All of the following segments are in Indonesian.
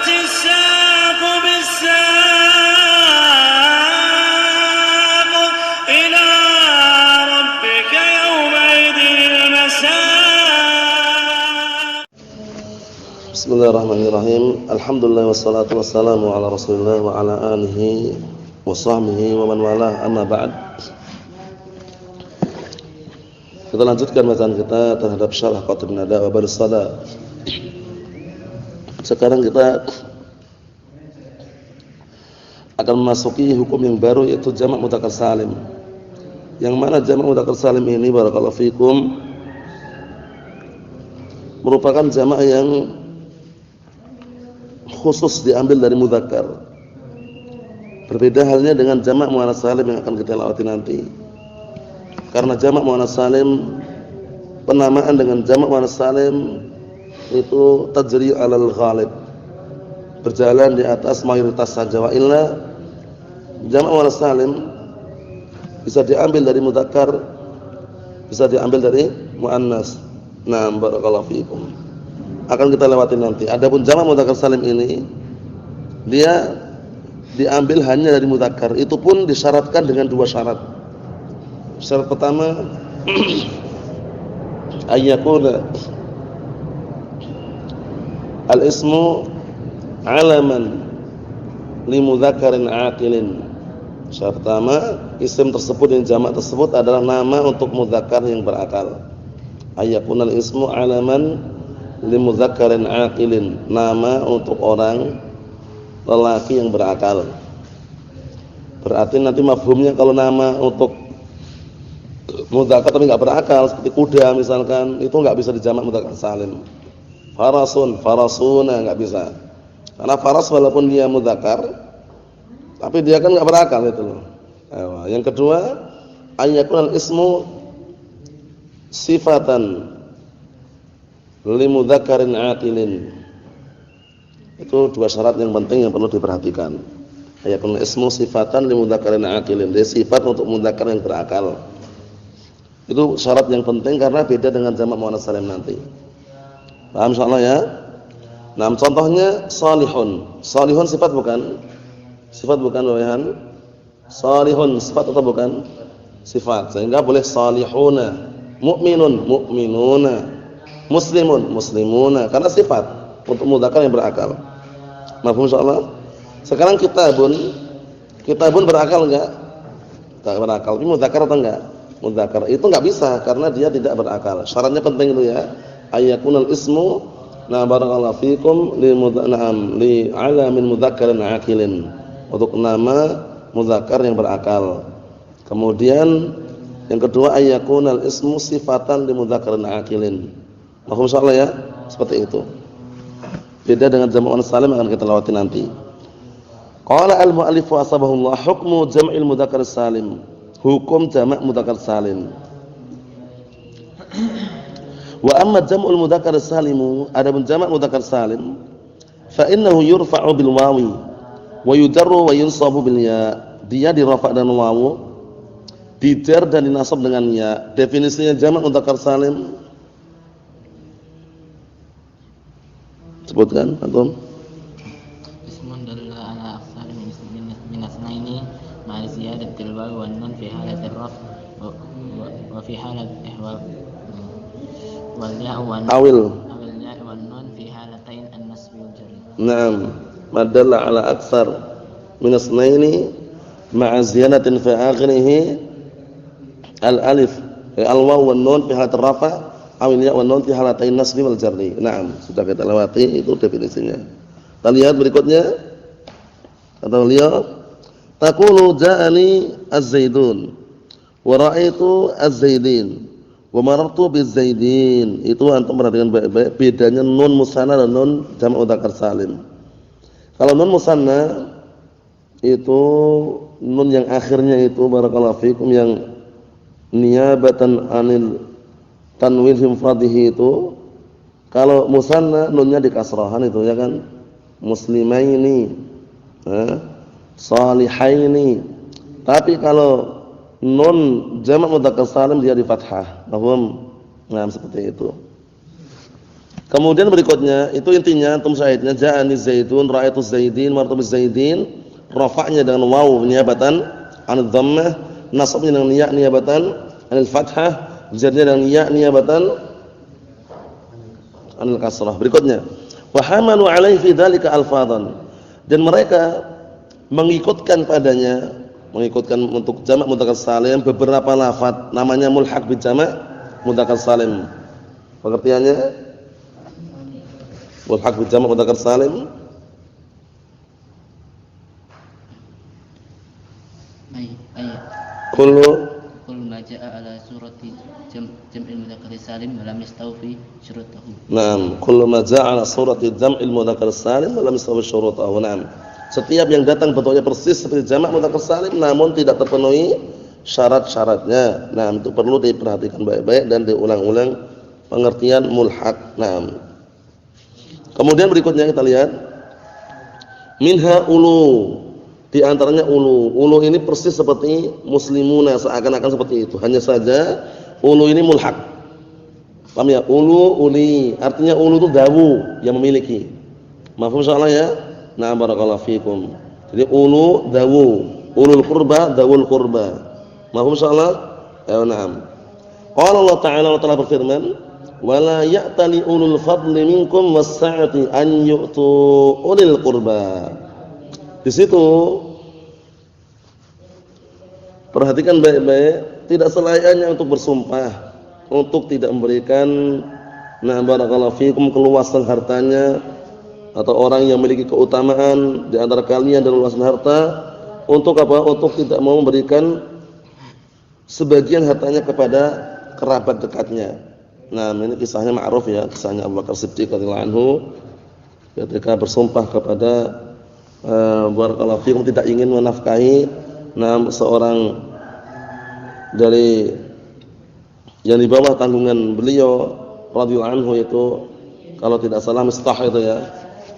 الساق بالساق إلى ربك يومئذ المساق. Bismillahirrahmanirrahim. Alhamdulillah wassalatu wassalamu ala Rasulillah wa ala alihi wa sahbihi wa man walah, amma ba'd. Kita lanjutkan bacaan kita terhadap syarah Qatrun Nada wa Barsada. Sekarang kita akan memasuki hukum yang baru, yaitu jamak mudzakkar salim. Yang mana jamak mudzakkar salim ini, barakallahu fikum, merupakan jamak yang khusus diambil dari mudzakkar. Berbeda halnya dengan jamak muannats salim yang akan kita lewati nanti. Karena jamak muannats salim, penamaan dengan jamak muannats salim itu tajri 'alal ghalib, berjalan di atas mayoritas saja. Wa illa jamak muannats salim bisa diambil dari mudzakkar, bisa diambil dari muannas. Nah, barakallahu fikum. Akan kita lewati nanti. Adapun jamak mudzakkar salim ini dia diambil hanya dari mudzakkar. Itu pun disyaratkan dengan dua syarat. Syarat pertama ayyakuna al-ismu 'alaman li mudzakkarin 'aqilin. Syarat pertama, isim tersebut yang jamak tersebut adalah nama untuk mudzakkar yang berakal. Ayyakuna al-ismu 'alaman li mudzakkarin 'aqilin, nama untuk orang lelaki yang berakal. Berarti nanti mafhumnya kalau nama untuk mudzakkar tapi enggak berakal, seperti kuda misalkan, itu enggak bisa dijamak mudzakkar salim. Farasun, farasuna enggak bisa. Karena faras walaupun dia mudzakkar tapi dia kan enggak berakal itu loh. Yang kedua, ayyakun al-ismu sifatan li mudzakkarin aqilin. Itu dua syarat yang penting yang perlu diperhatikan. Ayyakun al-ismu sifatan li mudzakkarin aqilin. Dia sifat untuk mudzakkar yang berakal. Itu syarat yang penting karena beda dengan jamak muannats salim nanti. Paham insyaallah ya? Nah, contohnya salihun. Salihun sifat bukan? Sifat bukan, Wayan? Salihun sifat atau bukan? Sifat. Sehingga boleh salihuna, mukminun, mukminuna, muslimun, muslimuna, karena sifat untuk mudzakkar yang berakal. Mafhum insyaallah? Sekarang kitabun berakal enggak? Enggak berakal. Ini mudzakkar atau enggak? Mudzakkar. Itu enggak bisa karena dia tidak berakal. Syaratnya penting itu ya. Ayyakunal ismu, na barakallahu fikum, li 'alamin mudzakkarin 'aqilin. Untuk nama mudzakkar yang berakal. Kemudian yang kedua, ayyakunal ismu sifatan li mudzakkarin 'aqilin. Mafhum insyaallah ya? Seperti itu. Beda dengan jamak muannats salim akan kita lewati nanti. Qala al-mu'allif wa asbahullah, hukmu jam'il mudzakkar salim. Hukum jamak mudzakkar salim. Wa amma jam'ul mudzakkar salimu, adapun jamak mudzakkar salim, fa innahu yurfa'u bil wawi wa yujarru wa yunsabu bil ya. Dia dirafa' dan wawu, dijar dan dinasab dengan ya. Definisinya jamak mudzakkar salim, sebutkan antum. Ismun dalla ala aksar min asnaini ma'a ziyadatil waw wan nun fi halatir raf wa fi halat ihwal wal ya' wan Awil ya' wan nun fi halatain an-nasb wal jar. Naam, madalla ala aktsar min asnaini ma'a ziyadatin fi akhirih al-alif al-waw wan nun fi halat rafa awil ya' wan nun fi halatain nasb wal jarri. Naam, sudah kita lewati itu definisinya. Kita lihat berikutnya. Kata beliau, taqulu ja'ani az-zaidun wa ra'aitu az-zaidin wa marartu biz-zaidin. Itu antum perhatikan baik-baik bedanya nun musanna dan nun jamak mudzakkar salim. Kalau nun musanna itu nun yang akhirnya itu barakallahu fikum yang niyabatan anil tanwin infradihi itu, kalau musanna nunnya di kasrahan itu ya kan, muslimaini, salihaini. Tapi kalau nun jamak mudzakkar salim dia di fathah. Paham? Nah, seperti itu. Kemudian berikutnya, itu intinya antum syahidnya ja'ani Zaidun, ra'aitu Zaidin, martabu Zaidin, rafa'nya dengan waw niyabatan 'anil dhammah, nasabnya dengan ya niyabatan 'anil fathah, jarnya dengan ya niyabatan 'anil kasrah. Berikutnya, wa hamalu 'alaihi fi dzalika alfadhan. Dan mereka mengikutkan padanya, mengikutkan untuk jamak mudzakkar salim beberapa lafaz namanya mulhaq bi jamak mudzakkar salim. Pengertiannya mulhaq bi jamak mudzakkar salim kullu ma jaa'a ala surati jam'il mudzakkar salim wa lam yastawfi syurutahu. Naam, kullu ma jaa'a ala surati jam'il mudzakkar salim wa lam yastawfi syurutahu. Naam. Setiap yang datang bentuknya persis seperti jamak mudzakkar salim namun tidak terpenuhi syarat-syaratnya. Nah, itu perlu diperhatikan baik-baik dan diulang-ulang pengertian mulhaq. Naam. Kemudian berikutnya kita lihat minha ulu, di antaranya ulu. Ulu ini persis seperti muslimuna, seakan-akan seperti itu. Hanya saja ulu ini mulhaq. Paham ya? Ulu, uli. Artinya ulu itu dawu yang memiliki. Mafhum insyaallah ya? Nah, barakallahu fikum. Jadi ulu dawu, ulul qurba dawul qurba. Mafhum insyaallah? Ya, na'am. Qala Allah Ta'ala berfirman, wala ya'tali ulul fadli minkum was-sa'ati an yu'tu ulil qurba. Di situ perhatikan baik-baik, tidak selayaknya untuk bersumpah untuk tidak memberikan barakallahu fikum keluasan hartanya atau orang yang memiliki keutamaan di antara kalian dan luasan harta untuk apa? Untuk tidak mau memberikan sebagian hartanya kepada kerabat dekatnya. Nah, ini kisahnya ma'ruf ya, kisahnya Abu Bakar Siddiq radhiyallahu anhu ketika bersumpah kepada barakallahu fikum tidak ingin menafkahi seorang dari yang di bawah tanggungan beliau radhiyallahu anhu, itu kalau tidak salah Mistah itu ya.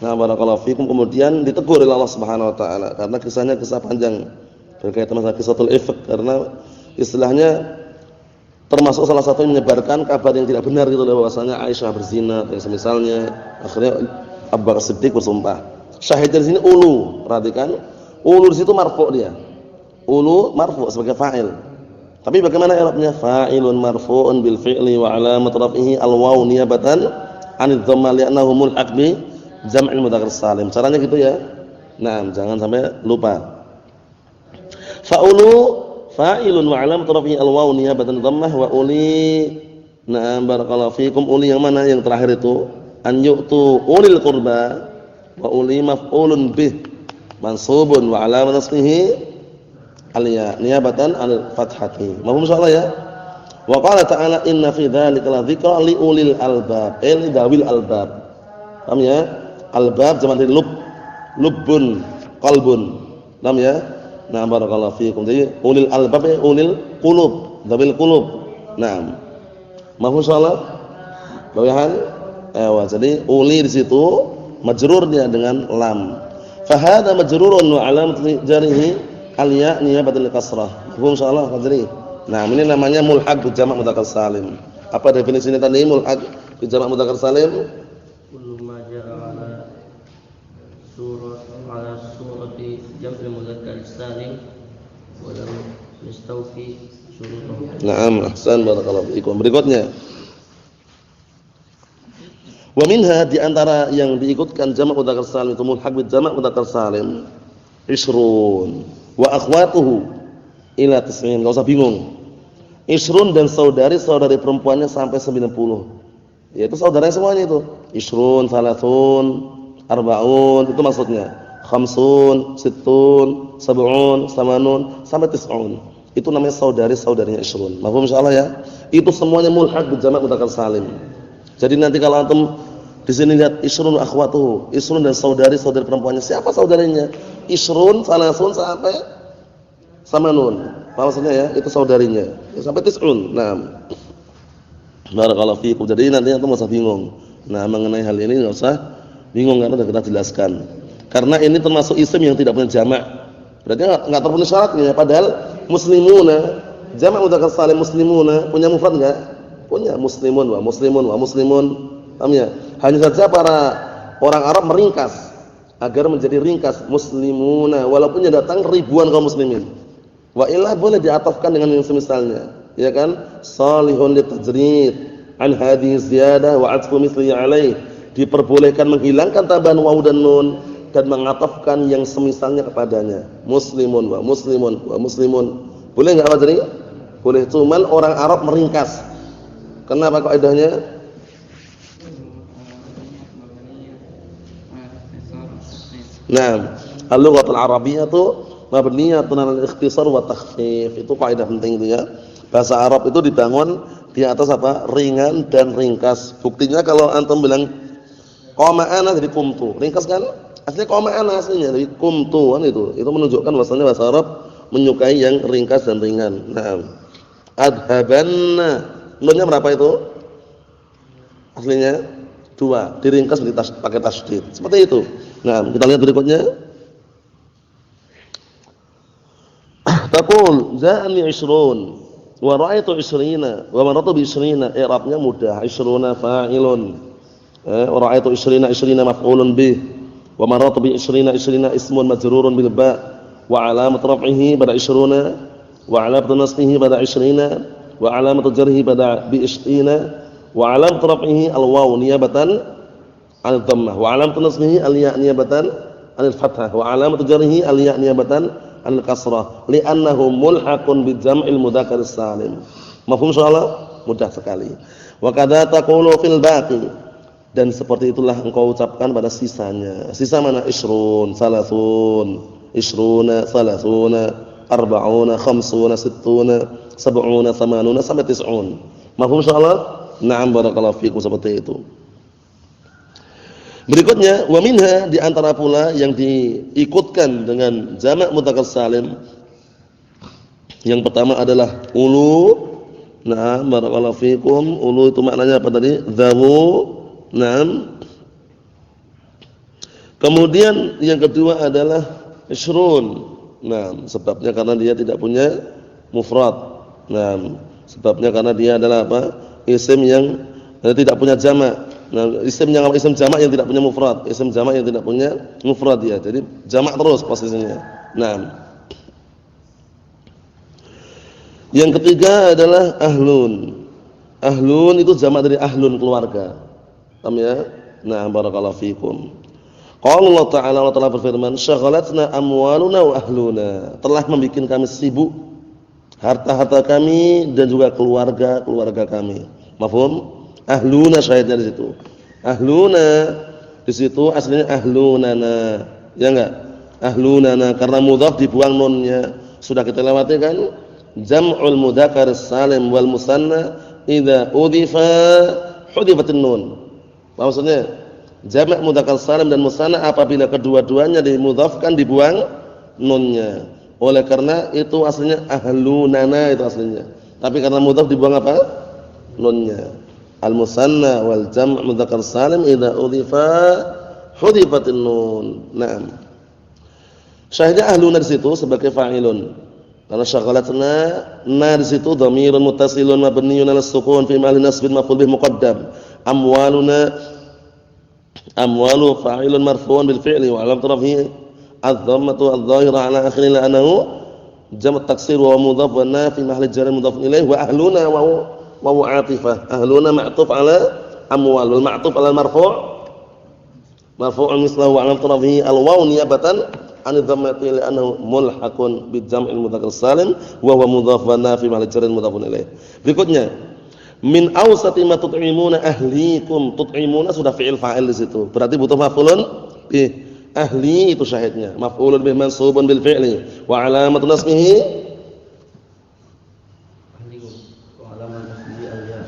Nah, barakallahu fikum, kemudian ditegur oleh Allah Subhanahu wa taala karena kisahnya kisah panjang berkaitan masalah kisatul ifk, karena istilahnya termasuk salah satu yang menyebarkan kabar yang tidak benar gitu, bahwasanya Aisyah berzina dan semisalnya. Akhirnya Abu Bakar Siddiq bersumpah. Syahid dari sini ulu, perhatikan. Ulu di situ marfu' dia. Ulu marfu' sebagai fa'il. Tapi bagaimana i'rabnya? Fa'ilun marfu'un bil fi'li wa 'alamat raf'ihi al-waw niyabatan 'anil dhamma li'annahu mulhaq bi jam'il mudzakkar salim. Caranya gitu ya. Nah, jangan sampai lupa. Fa'ulu fa'ilun wa 'alamat raf'ihi al-waw niyabatan dhammah wa uli. Na'am, barakallahu fikum. Uli yang mana? Yang terakhir itu an yu'tu ulil qurba, wa uli maf'ulun bih mansubun wa 'alamat nasbihi al-ya niyabatan al-fathati. Mafhum insyaallah ya? Wa qala ta'ala inna fi dzalika la dzikra li ulil albab, li dawil albab. Paham ya? Albab jamak dari lub, lubbun, qalbun. Paham ya? Nah, barakallahu fiikum. Jadi ulil albab ya ulil qulub, dawil qulub. Naam. Mafhum insyaallah? Bawahan? Jadi uli di situ majrurnya dengan lam. Fa hadza majrurun wa 'alamat jarihi al-ya niyabatan kasrah. Mafhum insyaallah qadri. Nah, ini namanya mulhaq bi jamak mudzakkar salim. Apa definisinya tadi mulhaq bi jamak mudzakkar salim? Kullu ma jaa'a ala surati jam'il mudzakkar salim wa lam yastawfi syurutahu. Naam, ahsan, barakallahu fiikum. Berikutnya, wa minha, di antara yang diikutkan jamak mudzakkar salim itu mulhaq bi jamak mudzakkar salim isrun wa akhwatuhu ila 90. Enggak usah bingung. Isrun dan saudari-saudari perempuannya sampai 90. Yaitu saudaranya semuanya itu. Isrun, salasun, arba'un, itu maksudnya. Khamsun, sittun, sab'un, samanun, sampai tis'un. Itu namanya saudari-saudarinya isrun. Mafhum insyaallah ya? Itu semuanya mulhaq bi jamak mudzakkar salim. Jadi nanti kalau antum di sini lihat isrun akhwatuhu, isrun dan saudari-saudari perempuannya, siapa saudarinya? Isrun, salasun sampai samanun. Apa maksudnya ya? Itu saudarinya. Ya, sampai tis'un. Naam. Barakallahu fiikum. Jadi nanti antum enggak usah bingung. Nah, mengenai hal ini enggak usah bingung karena sudah kita jelaskan. Karena ini termasuk isim yang tidak punya jamak. Berarti enggak terpenuhi syaratnya. Padahal muslimuna, jamak mudzakkar salim muslimuna punya mufrad enggak? Punya. Muslimun wa muslimun wa muslimun. Paham ya? Hanya saja para orang Arab meringkas agar menjadi ringkas muslimuna, walaupun yang datang ribuan kaum muslimin. Wa illa boleh diatafkan dengan yang semisalnya, ya kan? Salihun litajrid an hadhihi ziyadah wa atfu mithli alaih. Diperbolehkan menghilangkan tambahan waw dan nun dan mengatafkan yang semisalnya kepadanya. Muslimun wa muslimun wa muslimun. Boleh enggak Pak Jari? Boleh, cuman orang Arab meringkas. Kenapa kaidahnya? Nah, al-lughatul arabiyyah itu mabniyatun 'alal ikhtisar wa takhfif. Itu kaidah penting itu ya. Bahasa Arab itu dibangun di atas apa? Ringan dan ringkas. Buktinya kalau antum bilang qama ana jadi qumtu. Ringkas kan? Aslinya qama ana aslinya jadi qumtu kan itu. Itu menunjukkan bahwasanya bahasa Arab menyukai yang ringkas dan ringan. Nah, adhabanna. Nunnya berapa itu? Aslinya 2, diringkas pakai tasydid. Seperti itu. Nah, kita lihat berikutnya. Taqul ja'ani 20 wa ra'aitu 20 wa maratu bi 20. I'rabnya mudah. 20 fa'ilun. Wa ra'aitu 20 maf'ulun bih. Wa maratu bi 20 ismun majrurun bil ba' wa 'alamat raf'ihi pada 20 wa 'alamat nasbihi pada 20 wa 'alamat jarhi pada bi 20 wa 'alamat raf'ihi al-waw niyabatan al-dhammah wa 'alamat nasbihi al-ya' niyabatan al-fathah wa 'alamat jarhi al-ya' niyabatan al-kasrah li'annahu mulhaqun bi jam'il mudzakkar salim. Mafhum insyaallah? Mudah sekali. Wa kadza taqulu fil baqi, dan seperti itulah engkau ucapkan pada sisanya. Sisa mana? 20, 30, 20, 30, 40, 50, 60, 70, 80 sampai 90. Mafhum insyaallah? Na'am barakallahu fikum, seperti itu. Berikutnya wa minha, di antara pula yang diikutkan dengan jamak mudzakkar salim. Yang pertama adalah ulu. Na'am barakallahu fikum. Ulu itu maknanya apa tadi? Dzawu. Na'am. Kemudian yang kedua adalah isrun. Nah, sebabnya karena dia tidak punya mufrad. Nah, sebabnya karena dia adalah apa? Isim yang tidak punya jamak. Nah, isim jamak yang tidak punya mufrad, isim jamak yang tidak punya mufrad ya. Jadi jamak terus posisinya. Nah. Yang ketiga adalah ahlun. Ahlun itu jamak dari ahlun, keluarga. Paham ya? Nah, barakallahu fikum. Qala Allah Ta'ala, Allah Ta'ala berfirman, "Syaghalatna amwaluna wa ahluna." Telah membikin kami sibuk harta-harta kami dan juga keluarga kami. Mafhum? Ahluna syahidnya di situ. Ahluna di situ aslinya ahlunana. Ya enggak? Ahlunana karena mudhaf dibuang nunnya. Sudah kita lewati kan? Jam'ul mudzakkar salim wal musanna idza udhifa hudifatin nun. Maksudnya jamak mudzakkar salim dan musanna apabila kedua-duanya dimudhafkan dibuang nunnya. Oleh karena itu aslinya ahlunana itu aslinya. Tapi karena mudhaf dibuang apa? Nunnya. Al-musanna wal jam' mudzakkar salim idza udhifa hudifatin nun. Naam. Syahidnya ahluna di situ sebagai fa'ilun. Karena syaghalatna na di situ dhamirun muttasilun mabniun 'ala sukun fi mahalli nasbin maf'ul bih muqaddam. Amwalu fa'ilun marfu'un bil fi'li wa 'alamat raf'ihi adh-dhammatu adh-dhahira 'ala akhirih la'annahu jam' at-taksir wa mudhaf wa na fi mahalli jar mudhaf ilaih wa ahluna wa atifah. Ahluna ma'tuf 'ala amwal wal ma'tuf 'ala al-marfu' marfu'un mislahu wa 'alamat raf'ihi al-waw niyabatan 'an adh-dhammati li'annahu mulhaqun bi jam'il mudzakkar salim wa huwa mudhaf wa na fi mahalli jar mudhaf ilaih. Berikutnya min awsati ma tut'imuna ahlikum. Tut'imuna sudah fi'il fa'il di situ. Berarti butuh maf'ulun bih. Ahli itu syahidnya. Maf'ulun bih mansubun bil fi'li wa 'alamatun nasbihi ahlikum wa 'alamatun nasbihi al-ya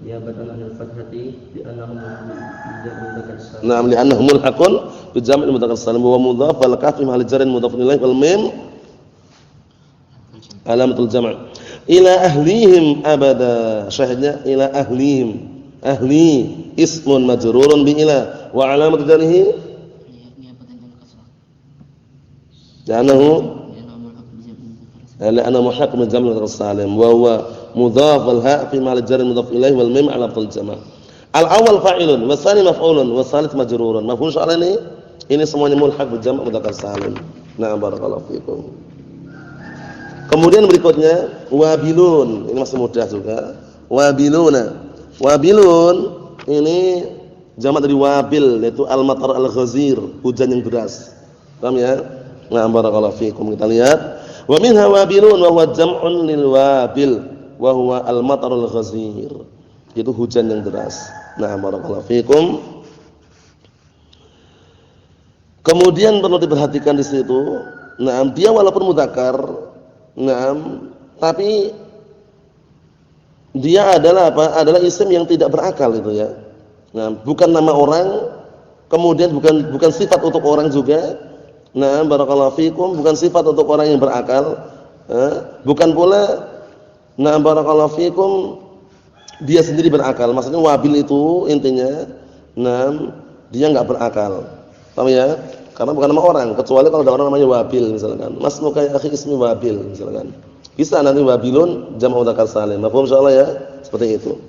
niyabatan 'anil fathati li'annahum mudzakkar salim. Na'am li'annahum mulhaqun bi jam'il mudzakkar salim wa mudhaf wal kaf fi mahalli jarrin mudhafun ilaih wal mim alamatul jam'. Ila ahlihim abada. Syahidnya ila ahlihim. Ahli ismun majrurun bi ila wa alamat jarhi la'annahu mulhaq min jam'il mudzakkar salim wa huwa mudhaf wal ha fi mahall jar mudhaf ilaih wal mim ala fal jama'. Al-awwal fa'ilun, wasani maf'ulun, wasalis majrurun. Mafhum soal ini semuanya mulhaq bil jam' mudzakkar salim. Na'am barakallahu fikum. Kemudian berikutnya wabilun, ini masih mudah juga. Wabiluna. Wabilun ini jamak dari wabil, yaitu al-matar al-ghazir, hujan yang deras. Paham ya? Na'am barakallahu fikum. Kita lihat. Wa minha wabilun wa huwa jam'un lil wabil wa huwa al-matar al-ghazir. Itu hujan yang deras. Nah, barakallahu fikum. Kemudian perlu diperhatikan di situ, nah, dia walaupun mudzakkar, nah, tapi dia adalah apa? Adalah isim yang tidak berakal itu ya. Nah, bukan nama orang, kemudian bukan sifat untuk orang juga. Nah, barakallahu fikum, bukan sifat untuk orang yang berakal. Bukan pula, nah, barakallahu fikum, dia sendiri berakal. Maksudnya wabil itu intinya, nah, dia enggak berakal. Paham ya? Karena bukan nama orang, kecuali kalau ada orang namanya wabil misalkan. Mas muka ya akhi ismi wabil misalkan. Bisa nanti wabilun jamak mudzakkar salim. Mafhum insyaallah ya? Seperti itu.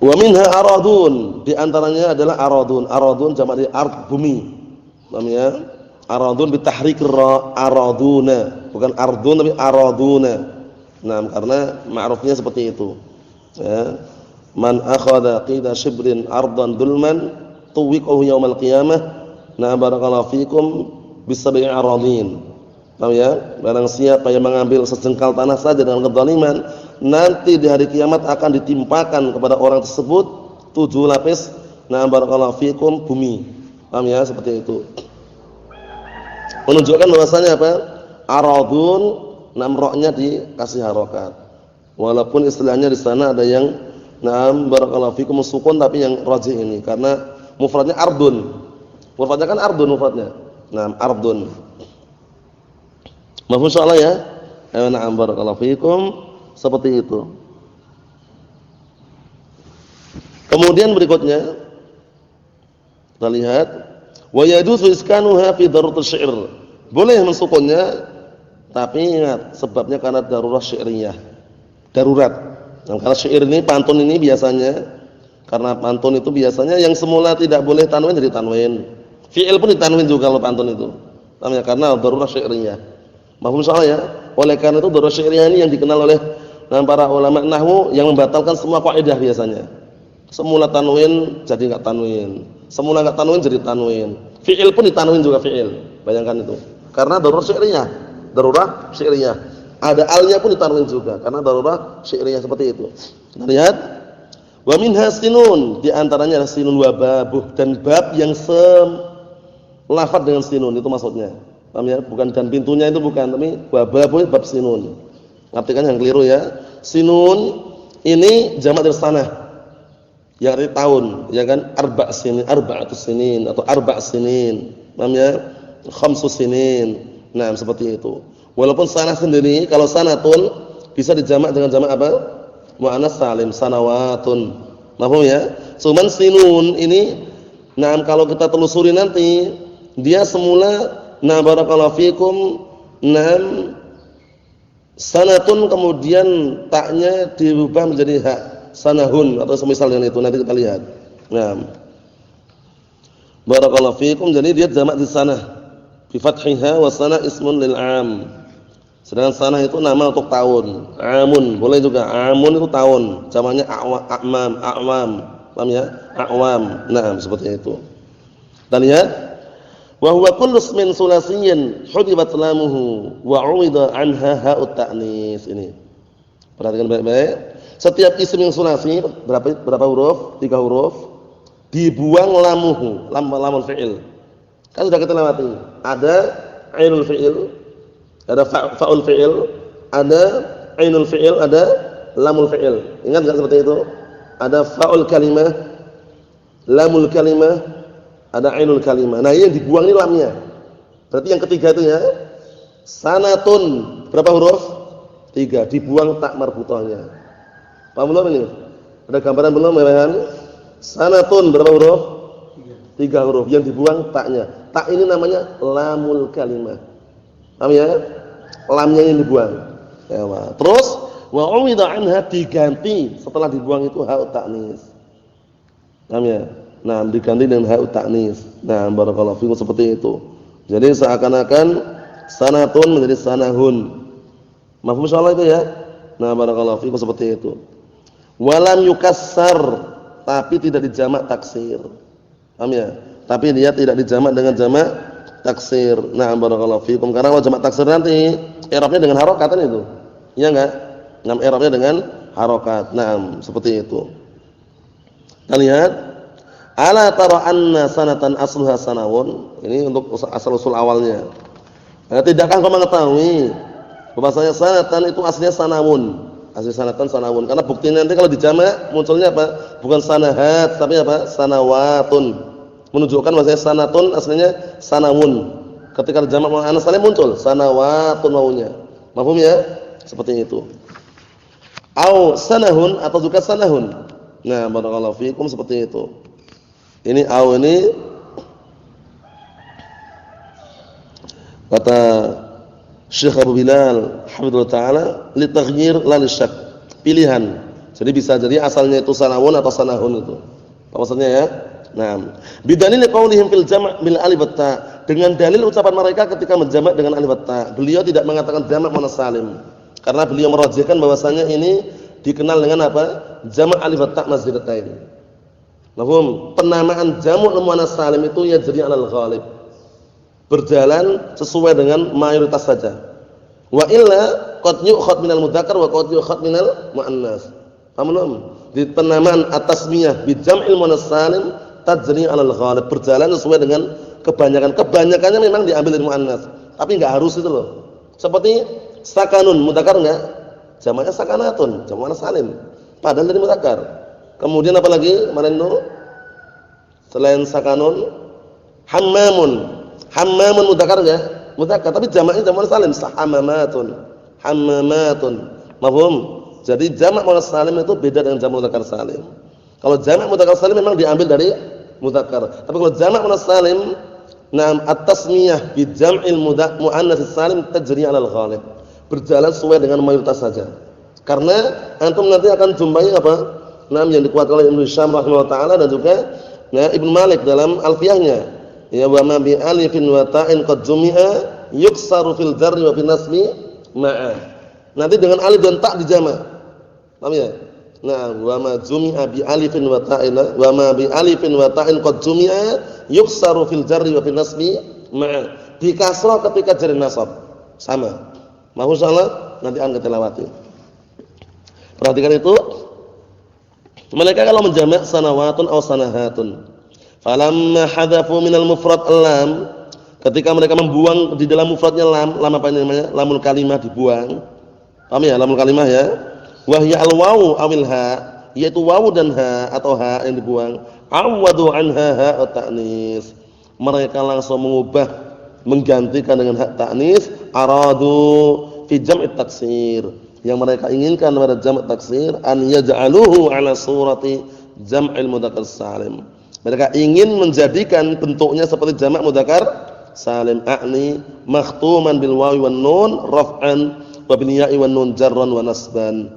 Wa minha aradun, di antaranya adalah aradun. Aradun jamak dari ard, bumi. Paham ya? Aradun bi tahrik ra, araduna. Bukan ardun tapi araduna. Nah, karena ma'rufnya seperti itu. Ya. Man akhadha qida shibrin ardan dulman tuwiqahu yaumal qiyamah. Na barakallahu fikum bisab'i aradin. Paham ya? Barang siapa yang mengambil sejengkal tanah saja dengan kezaliman, nanti di hari kiamat akan ditimpakan kepada orang tersebut 7 lapis. Na barakallahu fikum bumi. Paham ya? Seperti itu. Menunjukkan bahwasanya apa? Aradun namroknya dikasih harokat. Walaupun istilahnya di sana ada yang naam barakallahu fikum sukun, tapi yang rajih ini karena mufradnya ardun. Mufradnya kan ardun mufradnya. Naam ardun. Mafhum insyaallah ya? Naam barakallahu fikum seperti itu. Kemudian berikutnya kita lihat wa yajuzu iskanuha fi daruratus syair. Boleh mensukunnya, tapi ingat sebabnya karena darurat syairiyah. Darurat. Nah, karena syair ini pantun ini biasanya karena pantun itu biasanya yang semula tidak boleh tanwin jadi tanwin. Fi'il pun ditanwin juga kalau pantun itu. Paham ya? Karena darurat syairiyah. Mafhum insyaallah ya? Oleh karena itu darurat syairiyah ini yang dikenal oleh para ulama nahwu yang membatalkan semua kaidah biasanya. Semula tanwin jadi enggak tanwin. Semula enggak tanwin jadi tanwin. Fi'il pun ditanwin juga fi'il. Bayangkan itu. Karena darurat syairiyah. Darurat syairiyah. Ada alnya pun ditanwin juga karena darurat syairiyah seperti itu. Kita lihat wa minha sinun, di antaranya adalah sinun wa babuh, dan bab yang lafaz dengan sinun itu maksudnya. Paham ya? Bukan dan pintunya itu bukan, tapi wa babuh bab sinun. Artikan yang keliru ya. Sinun ini jamak dari sanah. Yang arti tahun, ya kan? Arba' sinin, arba'atus sinin atau arba' sinin. Paham ya? Khamsus sinin. Nah, seperti itu. Walaupun sanah sendiri, kalau sanatun bisa dijamak dengan jamak apa? Muannas salim, sanawatun. Paham ya? Cuman sinun ini, nah kalau kita telusuri nanti, dia semula na barakallahu fikum, nam sanatun, kemudian taknya dirubah menjadi ha, sanahun atau semisal dengan itu, nanti kita lihat. Nah, barakallahu fikum, jadi dia jamak di sanah. Bi fathiha wa sana ismun lil 'am. Sedangkan sanah itu nama untuk tahun. Amun boleh juga. Amun itu tahun. Jamaknya a'mam, a'wam. Paham ya? A'wam. Nah, seperti itu. Kita lihat wa huwa kullu ismin sulasiyyin hudibat lamuhu wa 'umida 'anha ha'ut ta'nis. Ini. Perhatikan baik-baik. Setiap isim yang sulasi berapa huruf? 3 huruf. Dibuang lamuhu, lamul fi'il. Kan sudah kita lewati. Ada ainul fi'il, ada fa'ul fi'il, ada ainul fi'il, ada lamul fi'il. Ingat enggak seperti itu? Ada fa'ul kalimah, lamul kalimah, ada ainul kalimah. Nah, yang dibuang ini lamnya. Berarti yang ketiga itu ya. Sanatun berapa huruf? 3. Dibuang tak marbutahnya. Paham belum ini? Ada gambaran belum ya? Sanatun berapa huruf? 3 huruf. Yang dibuang taknya. Tak ini namanya lamul kalimah. Paham ya? Lamnya yang dibuang. Ya, terus Wa uwida anha diganti setelah dibuang itu ha'ut ta'nis. Paham ya? Nah, diganti dengan ha'ut ta'nis. Nah, barakallahu fikum seperti itu. Jadi seakan-akan sanatun menjadi sanahun. Mafhum insyaallah itu ya? Nah, barakallahu fikum seperti itu. Walam yukassar, tapi tidak dijamak taksir. Paham ya? Tapi dia tidak dijamak dengan jamak taksir. Nah, barakallahu fikum. Karena kalau jamak taksir nanti i'rabnya dengan harokat kan itu. Iya enggak? Nah, i'rabnya dengan harokat. Nah, seperti itu. Kita lihat, ala tara anna sanatan asluha sanawun. Ini untuk asal-usul awalnya. Nah, tidakkah kau mengetahui bahwasanya sanatan itu aslinya sanawun. Asli sanatan sanawun. Karena buktinya nanti kalau dijamak munculnya apa? Bukan sanahat, tapi apa? Sanawatun. Menunjukkan bahwasanya sanatun aslinya sanawun. Ketika dijamak muannas salim muncul sanawatun wawunya. Mafhum ya? Seperti itu. Au sanahun atau juga sanahun. Nah, barakallahu fikum seperti itu. Ini au ini kata Syekh Abu Bilal hafizallahu taala li taghyir la li syak. Pilihan. Jadi bisa jadi asalnya itu sanawun atau sanahun itu. Apa maksudnya ya? Nah, bidalil qaulihim fil jam' bil alif wat ta. Dengan dalil ucapan mereka ketika menjamak dengan alif wat ta. Beliau tidak mengatakan jamak muannas salim karena beliau merajihkan bahwasanya ini dikenal dengan apa? Jamak alif wat ta mazhidatain. Mafhum? Penamaan jamak muannas salim itu ya jadi alal ghalib. Berjalan sesuai dengan mayoritas saja. Wa illa qad yu'khad minal mudzakkar wa qad yu'khad minal muannas. Paham belum? Di penamaan at-tasmiyah bi jam'il muannas salim tajri 'alal ghalib, berjalan sesuai dengan kebanyakan. Kebanyakannya memang diambil dari muannas, tapi enggak harus itu loh. Seperti sakanun mudzakkar enggak? Jamaknya sakanatun, jamak muannas salim. Padahal dari mudzakkar. Kemudian apa lagi? Kemarin itu selain sakanun hammamun. Hammamun mudzakkar enggak? Mudzakkar, tapi jamaknya jamak muannas salim, sahamamatun. Hammamatun. Mafhum? Jadi jamak muannas salim itu beda dengan jamak mudzakkar salim. Kalau jamak mudzakkar salim memang diambil dari mudzakkar. Tapi kalau jamak muannas salim, nam at-tasmiyah bi jam'il muannas salim tajri 'alal ghalib. Berjalan sesuai dengan mayoritas saja. Karena antum nanti akan jumpai apa? Nam yang dikuatkan oleh Ibnu Syam rahimahullah taala dan juga Ibnu Malik dalam Alfiyahnya. Ya wa ma bi alifin wa ta'in qad jumi'a yuksaru fil jarri wa bin nasbi ma'a. Nanti dengan alif dan ta dijamak. Paham ya? Nah, wa ma jumi'a bi alifin wa ta'in wa ma bi alifin wa ta'in qad jumi'a yuksaru fil jarri wa bin nasbi ma'a. Di kasrah ketika jar nasab. Sama. Mau insyaallah nanti akan kita lewati. Perhatikan itu. Mereka kalau menjamak sanawatun aw sanahatun. Falamma hadzafu minal mufrad lam, ketika mereka membuang di dalam mufradnya lam apa namanya? Lamul kalimah dibuang. Paham ya lamul kalimah ya? Wa hiya al-wawu awil ha, yaitu wawu dan ha atau ha yang dibuang. Awwadu anha ha ta'nis. Mereka langsung mengubah menggantikan dengan hak ta'nis, aradu fi jam'i taksir. Yang mereka inginkan pada jam' taksir an yaj'aluhu ala surati jam'il mudzakkar salim. Mereka ingin menjadikan bentuknya seperti jamak mudzakkar salim, a'ni makhtuman bil wawi wan nun raf'an wa bil ya'i wan nun jarran wa nasban.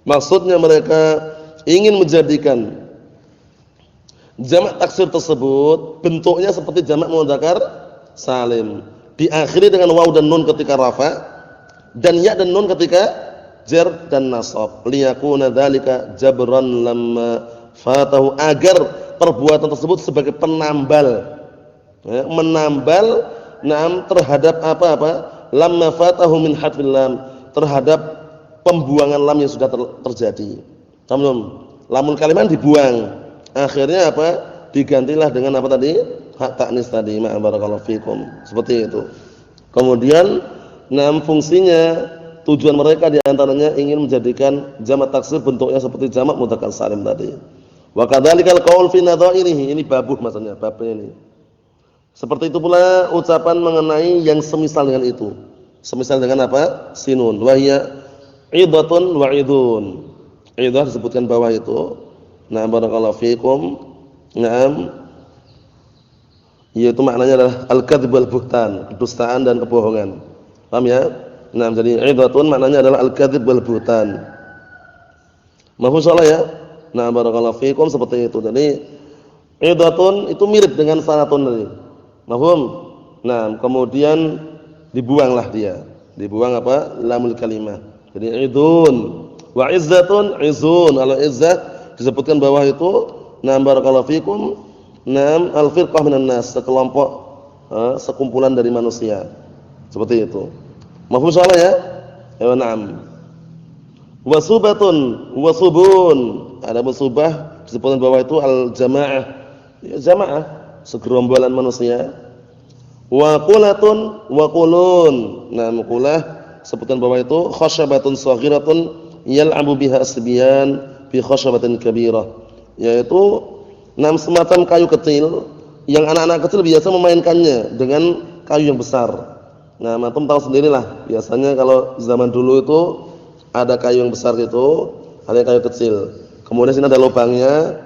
Maksudnya mereka ingin menjadikan jamak taksir tersebut bentuknya seperti jamak mudzakkar salim, diakhiri dengan waw dan nun ketika rafa dan ya dan nun ketika jar dan nasab. Liyakuna dzalika jabran lamma fatahu, agar perbuatan tersebut sebagai penambal, ya, menambal terhadap apa-apa lamma fatahu min hadfil lam, terhadap pembuangan lam yang sudah terjadi. Tamam, lamul kalimah dibuang, akhirnya apa? Digantilah dengan apa tadi? Hak ta'nis tadi. Barakallahu fikum. Seperti itu. Kemudian fungsinya, tujuan mereka diantaranya ingin menjadikan jamak taksir bentuknya seperti jamak mudzakkar salim tadi. Wa kadzalikal qaul fi nadhairihi, ini babuh maksudnya, babnya ini. Seperti itu pula ucapan mengenai yang semisal dengan itu. Semisal dengan apa? Sinun. Wa hiya idhatun wa idun. Idhah disebutkan bawah itu. Nah, barakallahu fikum. Naam. Yaitu maknanya adalah al-kadzib wal buhtan, kedustaan dan kebohongan. Paham ya? Nah, jadi idhatun maknanya adalah al-kadzib wal buhtan. Mahfuz salah ya? Nah, barakallahu fikum seperti itu. Jadi idhatun itu mirip dengan sanatun tadi. Mahfum? Nah, kemudian dibuanglah dia. Dibuang apa? Lamul kalimah. Jadi idun wa izzatun izun. Kalau izzah disebutkan bawah itu, nah barakallahu fikum, nam al-firqah minan nas, sekelompok sekumpulan dari manusia. Seperti itu. Mahfuz salah ya? Ya, na'am. Wasubatun, wasubun. Ada musubah disebutkan bawah itu al-jamaah. Ya, jamaah, segerombolan manusia. Wa qulatun wa qulun. Nah, qulah sebutkan bawah itu khasyabatun saghiratun yal'abu biha asbiyan bi khasyabatin kabirah. Yaitu semacam kayu kecil yang anak-anak kecil biasa memainkannya dengan kayu yang besar. Nah, antum tahu sendirilah, biasanya kalau zaman dulu itu ada kayu yang besar gitu, ada kayu kecil. Kemudian sini ada lubangnya,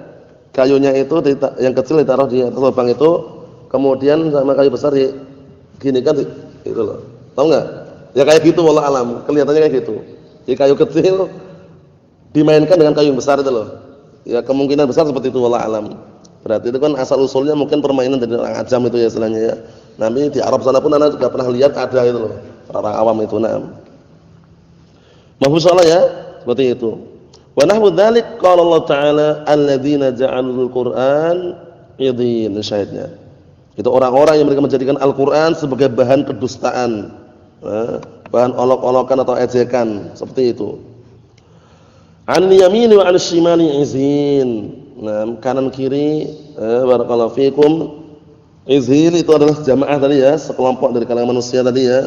kayunya itu yang kecil ditaruh di atas lubang itu, kemudian sama kayu besar gini kan gitu loh. Tahu enggak? Ya kayak gitu wallah alam, kelihatannya kayak gitu. Jadi kayu kecil dimainkan dengan kayu yang besar itu loh. Ya kemungkinan besar seperti itu wallah alam. Berarti itu kan asal usulnya mungkin permainan dari orang ajam itu ya istilahnya ya. Nanti di Arab sana pun ana juga pernah lihat ada itu loh. Orang awam itu Mahfuz salah ya? Seperti itu. Wa nahwu dzalik qala Allah Ta'ala alladzina ja'alul Qur'an idin syahidnya. Itu orang-orang yang mereka menjadikan Al-Qur'an sebagai bahan kedustaan. Bahan olok-olokan atau ejekan, seperti itu. An yamini wa an shimali izin. Nah, kanan kiri barakallahu fikum. Izin itu adalah jamaah tadi ya, sekelompok dari kalangan manusia tadi ya.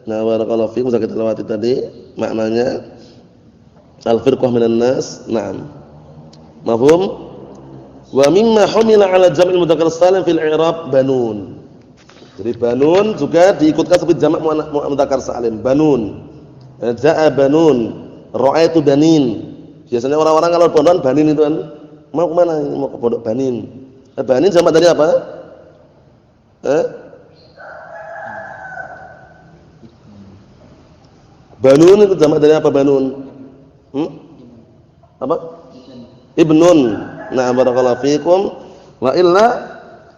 Nah, barakallahu fikum sudah kita lewati tadi maknanya al-firqah minan nas. Naam. Mafhum? Wa mimma humila 'ala jam'il mudzakkar salim fil i'rab banun. Jadi banun juga diikutkan seperti jamak mudzakkar salim, banun. Ja'a banun, ra'aitu banin. Biasanya orang-orang kalau pondok banin itu kan mau ke mana? Mau ke pondok banin. Banin jamak dari apa? Banun itu jamak dari apa banun? Apa? Ibnun. Nah, barakallahu fikum. Wa illa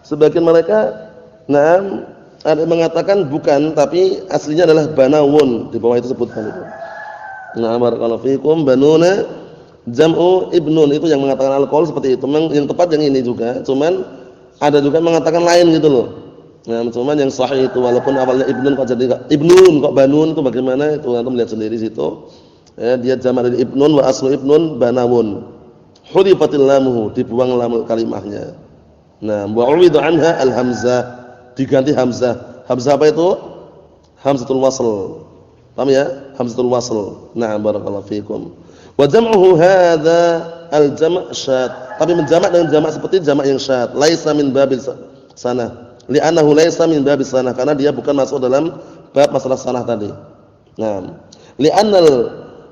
sebagian mereka ada yang mengatakan bukan, tapi aslinya adalah banawun, di bawah itu sebutkan itu. Nah, barakallahu fikum, banuna jam'u ibnun, itu yang mengatakan alkohol seperti itu. Memang yang tepat yang ini juga, cuman ada juga mengatakan lain gitu loh. Nah, cuman yang sahih itu walaupun awalnya ibnun kok jadi ibnun kok banun itu bagaimana itu antum lihat sendiri situ. Ya, dia jamak dari ibnun wa aslu ibnun banawun. Hudifatil lamuhu, dibuang lam kalimahnya. Nah, wa uwidu anha al-hamzah, diganti hamzah. Hamzah apa itu? Hamzatul wasl. Paham ya? Hamzatul wasl. Na'am barakallahu fikum. Wa jam'uhu hadza al-jam' syad. Tapi menjamak dengan jamak seperti jamak yang syad, laisa min babil sanah. Li'annahu laisa min babil sanah, karena dia bukan masuk dalam bab masalah sanah tadi. Naam.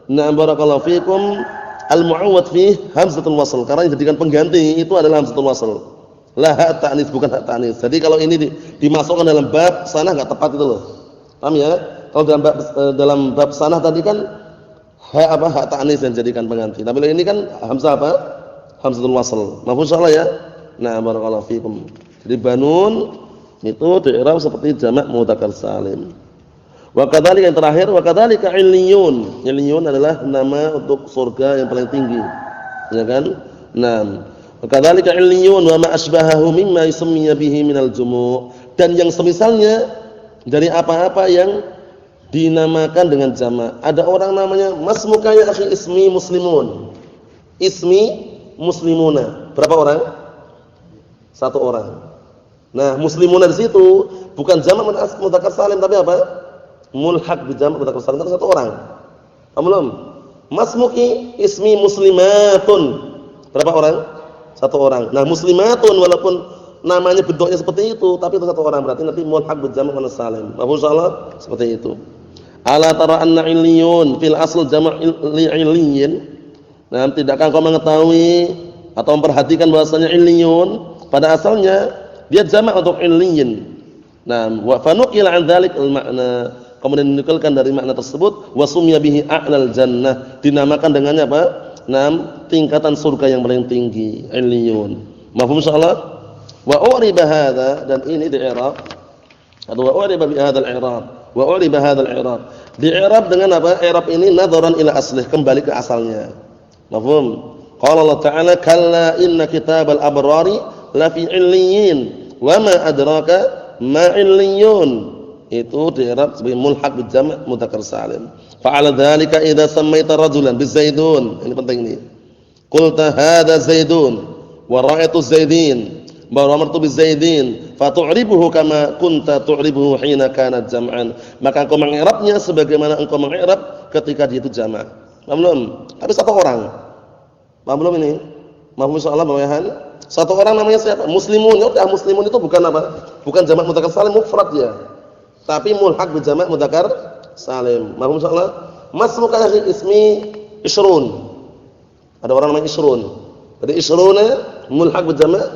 Na'am barakallahu fikum. Al-mu'awwad fi hamzatul wasl, karena yang dijadikan pengganti itu adalah hamzatul wasl. La ha ta'nis, bukan ha ta'nis. Jadi kalau ini dimasukkan dalam bab sanah enggak tepat itu loh. Paham ya? Kalau dalam bab sanah tadi kan ha ta'nis yang dijadikan pengganti. Tapi ini kan hamzah apa? Hamzatul wasl. Mafhum salah ya? Nah, barakallahu fikum. Jadi banun itu di'rab seperti jamak mudzakkar salim. Wa kadzalika yang terakhir, wa kadzalika illiyun. Illiyun adalah nama untuk surga yang paling tinggi. Ya kan? Naam. Wa kadzalika illiyun wa ma asbahahu mimma yusammiya bihi minal jumu'. Dan yang semisalnya dari apa-apa yang dinamakan dengan jamak. Ada orang namanya masmuka ya akhi ismi muslimun. Ismi muslimuna. Berapa orang? Satu orang. Nah, muslimuna di situ bukan jamak mudzakkar salim tapi apa? Mulhaq bi jamak mudzakkar salim, satu orang. Belum. Masmuki ismi muslimatun. Berapa orang? Satu orang. Nah, muslimatun walaupun namanya bentuknya seperti itu, tapi itu satu orang, berarti nanti mulhaq bi jamak mudzakkar salim. Apa salah? Seperti itu. Ala tara anna illiyun fil asl jamak li'illiyin. Nah, tidakkah kau mengetahui atau memperhatikan bahwasanya illiyun pada asalnya dia jamak untuk illiyin. Nah, wa fanuqila an dzalik al-ma'na. kemudian dinukulkan dari makna tersebut wasumya bihi a'lal jannah, dinamakan dengannya apa? Tingkatan surga yang paling tinggi, iliyun. Mafhum insyaallah? Wa uriba hadza, dan ini di i'rab atau wa uriba bi hadzal i'rab, wa uriba hadzal i'rab, di i'rab dengan apa? I'rab ini nadharan ila aslih, kembali ke asalnya. Mafhum? Qala Allah Ta'ala kalla inna kitabal abrari lafi illiyin wa ma adraka ma illiyun. Itu di i'rab sebagai mulhaq bil jama' mudzakkar salim. Fa 'ala dzalika idza sammaita rajulan bizaidun, ini penting ini. Qulta hadza zaidun wa ra'aytu zaidin wa amartu bizaidin fa tu'ribuhu kama kunta tu'ribuhu hina kana jam'an. Maka engkau mengi'rabnya sebagaimana engkau mengi'rab ketika dia itu jamak. Paham belum? Tapi satu orang. Paham belum ini? Mahfum insyaallah bawahan. Satu orang namanya siapa? Muslimun. Ya udah, muslimun itu bukan apa? Bukan jamak mudzakkar salim mufrad ya. Tapi mulhaq bi jamak mudzakkar salim. Mahfum insyaallah. Masmuka ismi isrun. Ada orang namanya isrun. Jadi isruna mulhaq bi jamak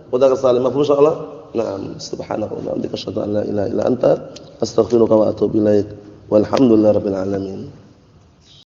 mudzakkar salim. Mahfum insyaallah. Naam. Subhanallah wa bihamdika asyhadu an la ilaha illa anta astaghfiruka wa atubu ilaik. Walhamdulillahirabbil alamin.